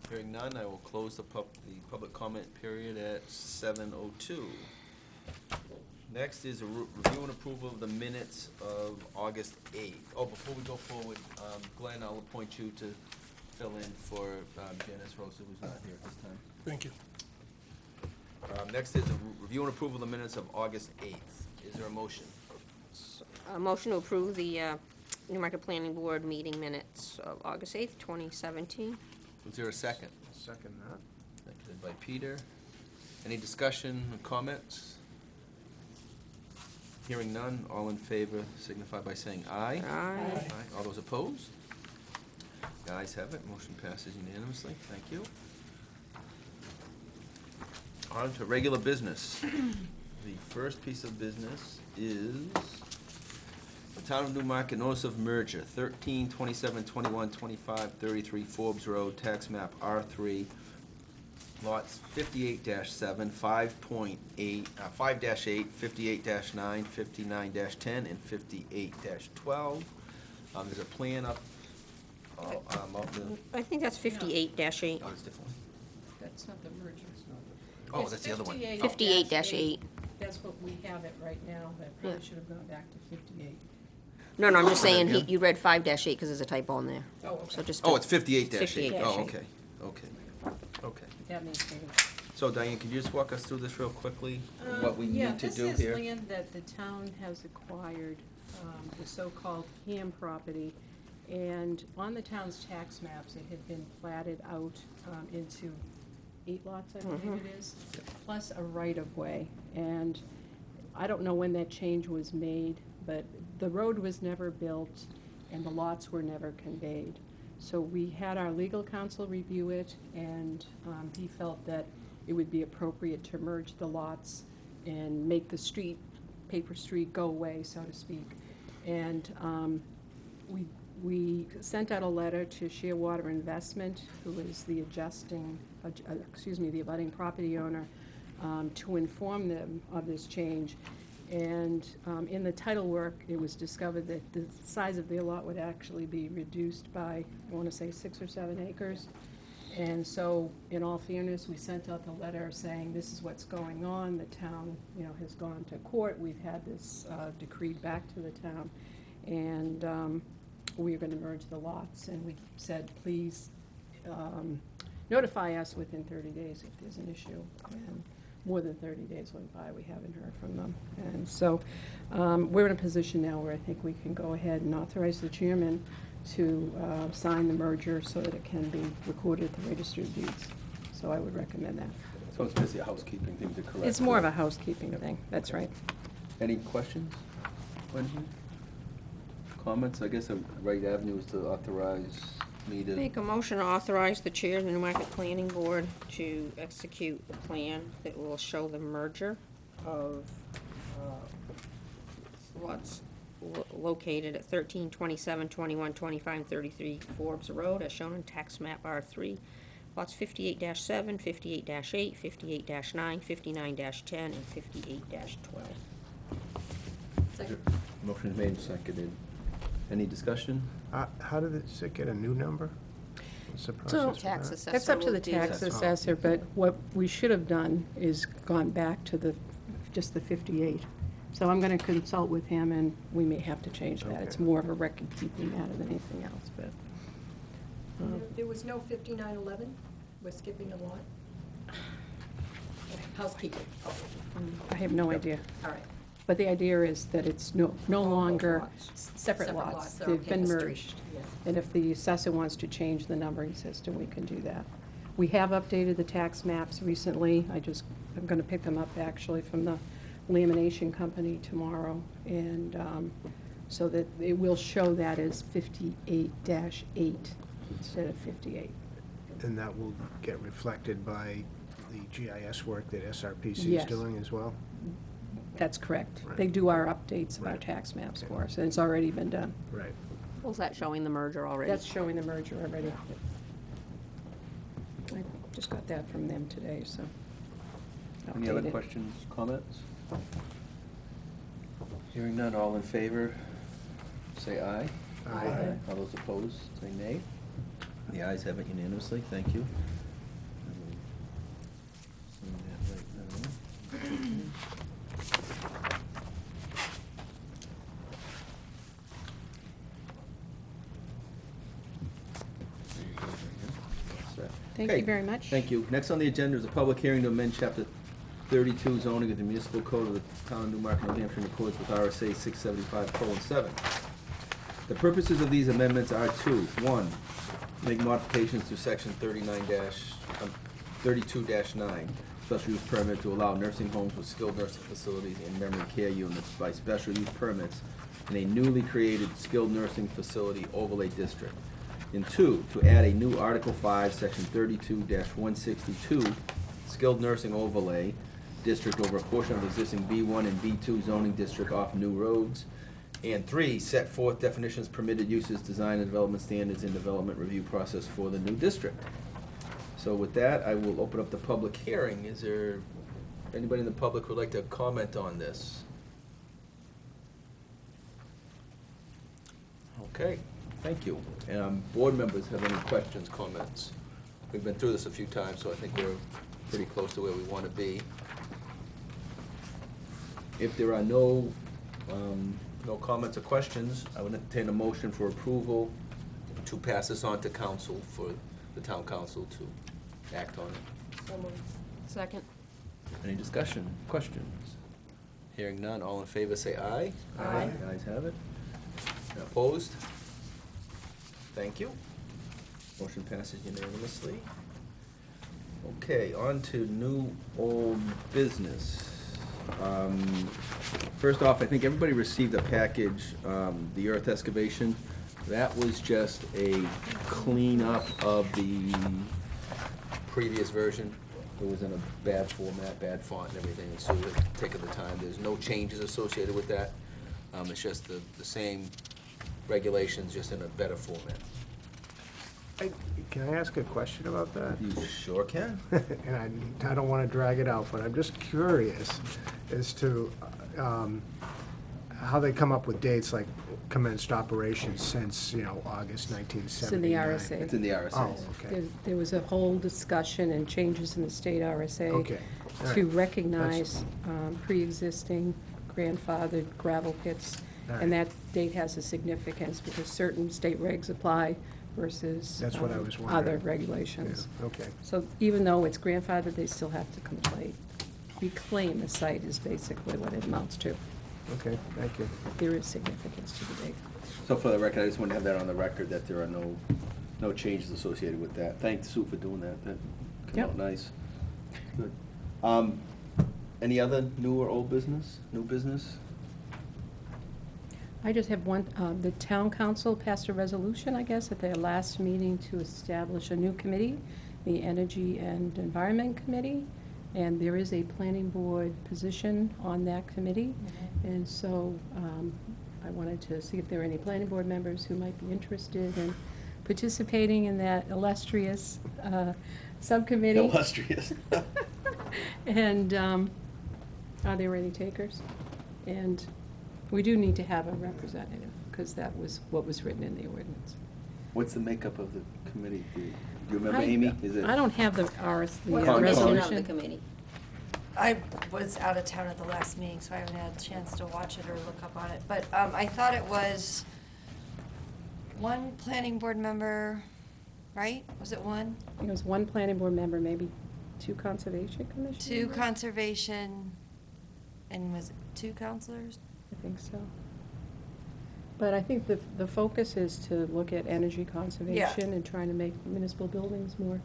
Hearing none, I will close the public comment period at 7:02. Next is a review and approval of the minutes of August 8th. Oh, before we go forward, Glenn, I'll appoint you to fill in for Janice Rosa, who's not here at this time. Thank you. Next is a review and approval of the minutes of August 8th. Is there a motion? A motion to approve the Newmarket Planning Board meeting minutes of August 8th, 2017. Is there a second? Second that. Seconded by Peter. Any discussion or comments? Hearing none, all in favor signify by saying aye. Aye. All those opposed? The ayes have it, motion passes unanimously, thank you. On to regular business. The first piece of business is the Town of Newmarket Notice of Merger, 13, 27, 21, 25, 33 Forbes Road, Tax Map R3, lots 58-7, 5.8, 5-8, 58-9, 59-10, and 58-12. There's a plan up, of the, I think that's 58-8. oh, it's different. That's not the merger. Oh, that's the other one. 58-8. That's what we have it right now, but Yeah. probably should have gone back to 58. No, I'm just saying, Yeah. you read 5-8 because there's a typo in there. Oh, okay. So just. Oh, it's 58-8. 58-8. Oh, okay, okay, okay. That makes sense. So Diane, can you just walk us through this real quickly? What we need to do Yeah, this here? is land that the town has acquired, the so-called Ham property. And on the town's tax maps, it had been platted out into 8 lots, I believe it is, plus a right-of-way. And I don't know when that change was made, but the road was never built and the lots were never conveyed. So we had our legal counsel review it, and he felt that it would be appropriate to merge the lots and make the street, paper street, go away, so to speak. And we sent out a letter to Shearwater Investment, who is the the abutting property owner, to inform them of this change. And in the title work, it was discovered that the size of their lot would actually be reduced by, I want to say, 6 or 7 acres. And so, in all fairness, we sent out the letter saying this is what's going on. The town, has gone to court. We've had this decreed back to the town, and we are going to merge the lots. And we said, please notify us within 30 days if there's an issue. And more than 30 days went by, we haven't heard from them. And so we're in a position now where I think we can go ahead and authorize the chairman to sign the merger so that it can be recorded at the Registry of Deeds. So I would recommend that. So it's basically a housekeeping thing to correct. It's more of a housekeeping thing, that's right. Any questions? Comments? I guess the right avenue is to authorize me to. Make a motion to authorize the chair of the Newmarket Planning Board to execute the plan that will show the merger of lots located at 13, 27, 21, 25, and 33 Forbes Road, as shown on tax map R3. Lots 58-7, 58-8, 58-9, 59-10, and 58-12. Motion is made and seconded. Any discussion? How did it get a new number? What's the process for Tax that? assessor. That's up to will the do tax that. assessor, but what we should have done is gone back to just the 58. So I'm going to consult with him, and we may have to change that. It's Okay. more of a record-keeping matter than anything else, but. There was no 5911? We're skipping a lot? Housekeeping, I have no idea. all right. But the idea is that it's no longer lots. separate lots. They're They've okay, been the street, merged. yeah. And if the assessor wants to change the numbering system, we can do that. We have updated the tax maps recently. I'm going to pick them up actually from the lamination company tomorrow. And so that it will show that as 58-8 instead of 58. And that will get reflected by the GIS work that SRPC is Yes. doing as well? That's correct. Right. They do our updates of our Right. tax maps for us, and it's already been done. Right. Was that showing the merger already? That's showing the merger already. I just got that from them today, so. Any other updated. questions, comments? Hearing none, all in favor, say aye. Aye. All those opposed, say nay. The ayes have it unanimously, thank you. Thank Okay, you very much. Thank you. Next on the agenda is a public hearing to amend Chapter 32 zoning of the municipal code of the town of Newmarket, New Hampshire, in accordance with RSA 675:7. The purposes of these amendments are to, 1, make modifications to section 32-9, special use permit to allow nursing homes with skilled nursing facilities and memory care units by special use permits in a newly created skilled nursing facility overlay district. And 2, to add a new Article 5, Section 32-162, skilled nursing overlay district over a portion of existing B1 and B2 zoning district off new roads. And 3, set forth definitions, permitted uses, design and development standards, and development review process for the new district. So with that, I will open up the public hearing. Is there anybody in the public who would like to comment on this? Okay, thank you. Board members have any questions, comments? We've been through this a few times, so I think we're pretty close to where we want to be. If there are no comments or questions, I would entertain a motion for approval to pass this on to council for the town council to act on it. So moved. Second. Any discussion, questions? Hearing none, all in favor say aye. Aye. The ayes have it. Opposed? Thank you. Motion passes unanimously. Okay, on to new old business. First off, I think everybody received a package, the earth excavation. That was just a cleanup of the previous version. It was in a bad format, bad font and everything, and so we've taken the time. There's no changes associated with that. It's just the same regulations, just in a better format. Can I ask a question about that? You sure can. And I don't want to drag it out, but I'm just curious as to how they come up with dates like commenced operations since, August 1979. It's in the RSA. It's in the RSA. Oh, okay. There was a whole discussion and changes in the state RSA Okay. All to right. recognize pre-existing grandfathered gravel pits. All And right. that date has a significance because certain state regs apply versus That's what I was other wondering. regulations. Yeah, okay. So even though it's grandfathered, they still have to reclaim the site is basically what it amounts to. Okay, thank you. There is significance to the date. So for the record, I just want to have that on the record, that there are no changes associated with that. Thanks, Sue, for doing that. That came out Yep. nice. Good. Any other new or old business? New business? I just have one, the town council passed a resolution, I guess, at their last meeting to establish a new committee, the Energy and Environment Committee, and there is a planning board position on that committee. And so I wanted to see if there are any planning board members who might be interested in participating in that illustrious subcommittee. Illustrious. And are there any takers? And we do need to have a representative, because that was what was written in the ordinance. What's the makeup of the committee? Do you remember, I- Amy? Is it? I don't have the What's the mission resolution. of the committee? I was out of town at the last meeting, so I haven't had a chance to watch it or look up on it. But I thought it was one planning board member, right? Was it one? I think it was one planning board member, maybe two conservation commission? Two conservation, and was it two counselors? I think so. But I think the focus is to look at energy conservation and trying to make municipal buildings more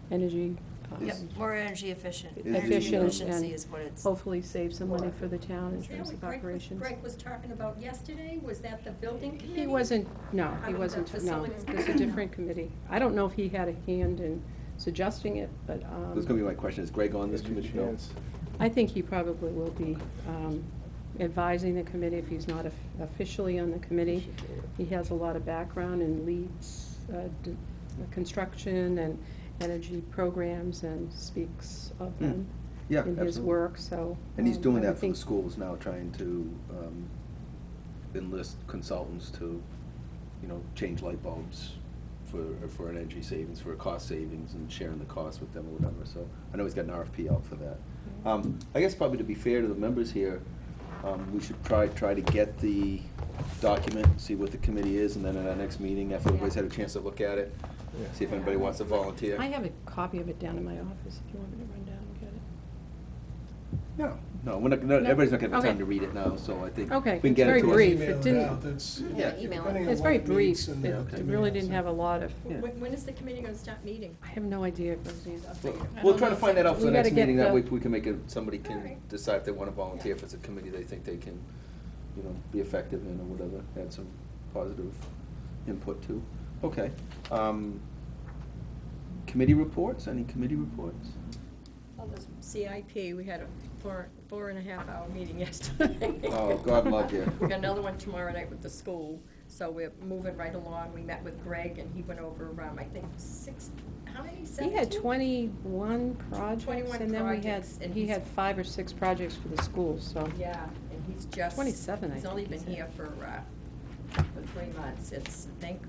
energy, Yep, more energy efficient. Is Energy the, efficiency and is what it's. hopefully save some money for the town in Is that terms what of Greg operations. Greg was talking about yesterday? Was that the building committee? He wasn't, no, I he mean, wasn't, the no, facilities it was a different committee. I don't know if he had a hand in suggesting it, but, That's gonna be my question. Is Greg on this committee? No. I think he probably will be advising the committee if he's not officially on the committee. He has a lot of background and leads construction and energy programs and speaks of them Yeah, in his absolutely. work, so. And he's doing I would that for the think- schools now, trying to enlist consultants to, change light bulbs for energy savings, for cost savings, and sharing the cost with them or whatever. So I know he's got an RFP out for that. I guess probably to be fair to the members here, we should try to get the document, see what the committee is, and then at our next meeting, after everybody's had a chance to look at it, See if anybody wants to volunteer. I have a copy of it down in my office if you want me to run down and get it. No, we're not, everybody's not gonna have Okay. time to read it now, so I think Okay, we can get it very to us. brief. Email It didn't- out, that's- Yeah, email it. depending on It's what very it brief. meets and It the- it really didn't have a lot of, Yeah. When is the committee gonna start meeting? I have no idea, Roseanne. We'll try to find that out for We the next gotta get meeting, that the- way we can make it, somebody can Alright. decide if they wanna volunteer, if it's a committee they think they can, you know, be effective in or whatever, add some positive input to. Okay, committee reports, any committee reports? Well, the CIP, we had a 4.5 hour meeting yesterday. Oh, God love you. We got another one tomorrow night with the school, so we're moving right along. We met with Greg, and he went over, I think, how many, 17? He had 21 projects, 21 and then we had, projects, and he he's- had 5 or 6 projects for the schools, so. Yeah, and he's just. 27, I He's only think he been said. here for 3 months. It's, thank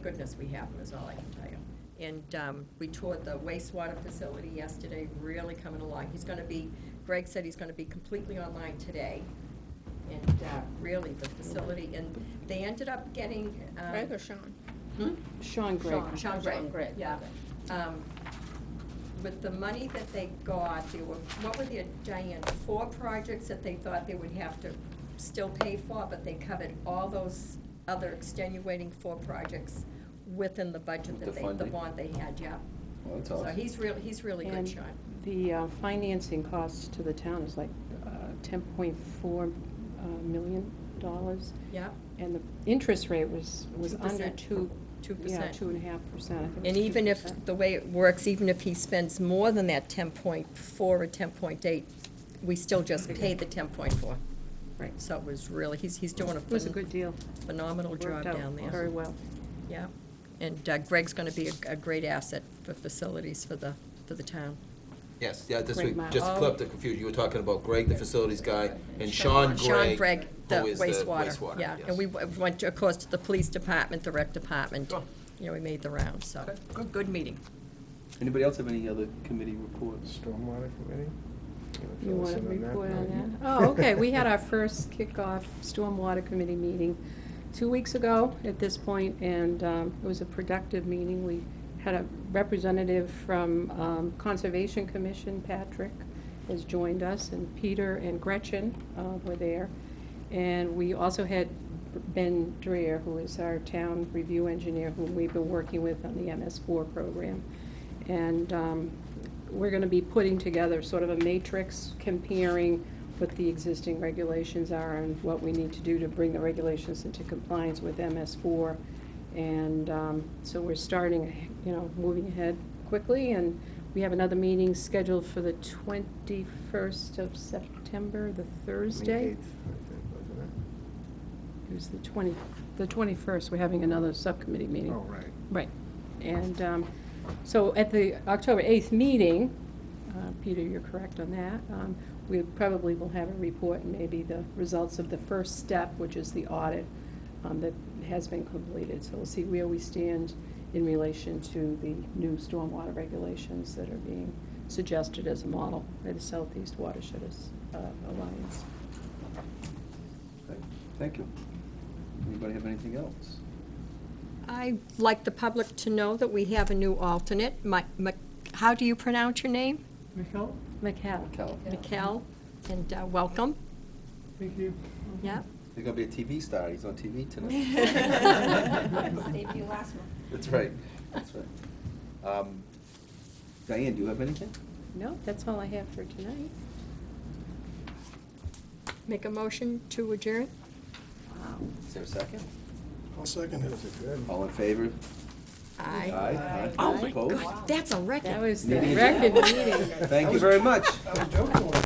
goodness we have him, is all I can tell you. And we toured the wastewater facility yesterday, really coming along. Greg said he's gonna be completely online today. And really, the facility, and they ended up getting. Greg or Sean? Sean Gregg. Sean Sean Gregg, Gregg, yeah. okay. With the money that they got, there were, what were there, Diane, 4 projects that they thought they would have to still pay for, but they covered all those other extenuating 4 projects within the budget The that the funding? bond they had, yeah. Well, that's So awesome. he's really good, And Sean. the financing costs to the town is like $10.4 million. Yeah, And the interest rate was under 2%. 2. 2%. Yeah, 2.5%. I think it and was even if, 2%. the way it works, even if he spends more than that 10.4 or 10.8, we still just pay the 10.4. Right. So it was really, he's doing It was a good deal. phenomenal job Worked out down there. very well. Yeah, and Greg's gonna be a great asset for facilities for the town. Yes, yeah, this Great week, Mark. just to Oh. clear up the confusion, you were talking about Greg, the facilities guy, and Sean Gregg, the who is the wastewater, wastewater, yeah. yes. And we went, of course, to the police department, the rec department. Sure. You know, we made the round, so, Okay, good meeting. Anybody else have any other committee reports? Stormwater committee? You want to Fill us in report on Mike? that? Oh, okay, we had our first kickoff Stormwater Committee meeting 2 weeks ago at this point, and it was a productive meeting. We had a representative from Conservation Commission, Patrick, has joined us, and Peter and Gretchen were there. And we also had Ben Dreer, who is our town review engineer, whom we've been working with on the MS4 program. And we're going to be putting together sort of a matrix comparing what the existing regulations are and what we need to do to bring the regulations into compliance with MS4. And so we're starting, moving ahead quickly, and we have another meeting scheduled for the 21st of September, the Thursday. 28th, I think, wasn't It was the 21st, we're having another subcommittee it? meeting. Oh, right. Right. And so at the October 8th meeting, Peter, you're correct on that, we probably will have a report and maybe the results of the first step, which is the audit that has been completed. So we'll see where we stand in relation to the new stormwater regulations that are being suggested as a model by the Southeast Watershed Alliance. Okay, thank you. Anybody have anything else? I'd like the public to know that we have a new alternate. How do you pronounce your name? McCall. Cal, Mikkel, and welcome. Thank you. Yeah. he's gonna be a TV star, he's on TV tonight. Debut last month. That's right, that's right. Diane, do you have anything? No, that's all I have for tonight. Make a motion to adjourn? Is there a second? I'll second it. Those are good. All in favor? Aye. Aye. Oh, my Opposed? God, that's a record. That was the Meeting record adjourned. meeting. Thank you very much. I was joking when